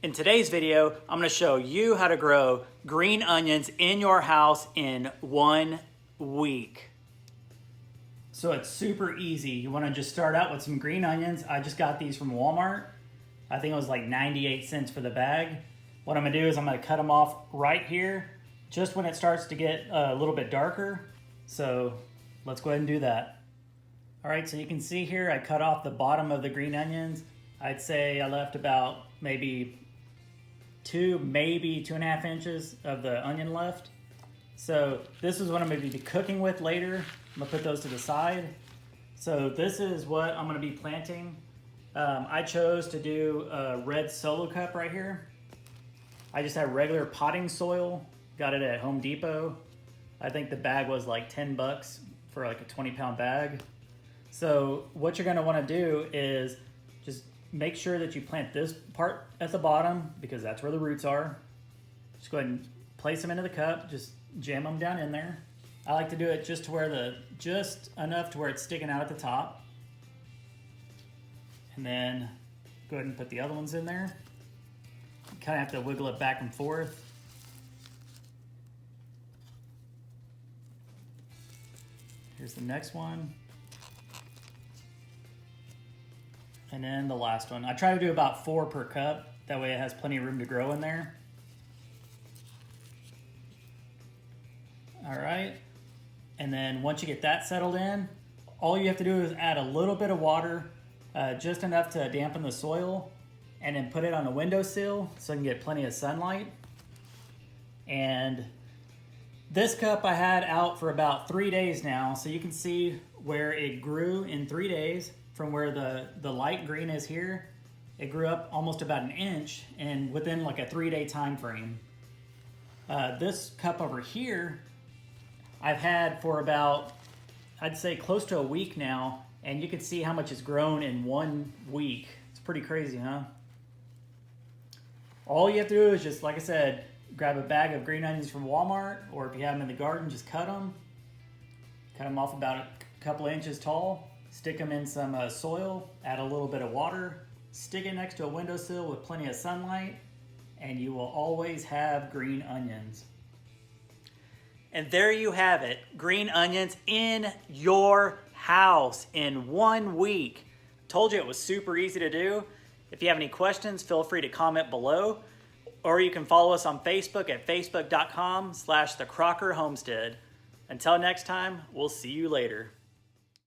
In today's video, I'm gonna show you how to grow green onions in your house in 1 week. So it's super easy. You wanna just start out with some green onions. I just got these from Walmart. I think it was like 98 cents for the bag. What I'm gonna do is I'm gonna cut them off right here, just when it starts to get a little bit darker. So let's go ahead and do that. All right, so you can see here, I cut off the bottom of the green onions. I'd say I left about maybe 2.5 inches of the onion left. So this is what I'm gonna be cooking with later. I'm gonna put those to the side. So this is what I'm gonna be planting. I chose to do a red solo cup right here. I just have regular potting soil. Got it at Home Depot. I think the bag was like 10 bucks for like a 20-pound bag. So what you're gonna wanna do is just make sure that you plant this part at the bottom because that's where the roots are. Just go ahead and place them into the cup, just jam them down in there. I like to do it just enough to where it's sticking out at the top. And then go ahead and put the other ones in there. You kind of have to wiggle it back and forth. Here's the next one. And then the last one. I try to do about 4 per cup. That way it has plenty of room to grow in there. All right. And then once you get that settled in, all you have to do is add a little bit of water, just enough to dampen the soil, and then put it on the windowsill so you can get plenty of sunlight. And this cup I had out for about 3 days now, so you can see where it grew in 3 days. From where the light green is here, it grew up almost about 1 inch and within like a 3-day time frame. This cup over here, I've had for about, I'd say close to a week now, and you can see how much it's grown in 1 week. It's pretty crazy, huh? All you have to do is just, like I said, grab a bag of green onions from Walmart, or if you have them in the garden, just cut them. Cut them off about a couple of inches tall. Stick them in some soil, add a little bit of water, stick it next to a windowsill with plenty of sunlight, and you will always have green onions. And there you have it, green onions in your house in 1 week. Told you it was super easy to do. If you have any questions, feel free to comment below, or you can follow us on Facebook at facebook.com/thecrockerhomestead. Until next time, we'll see you later.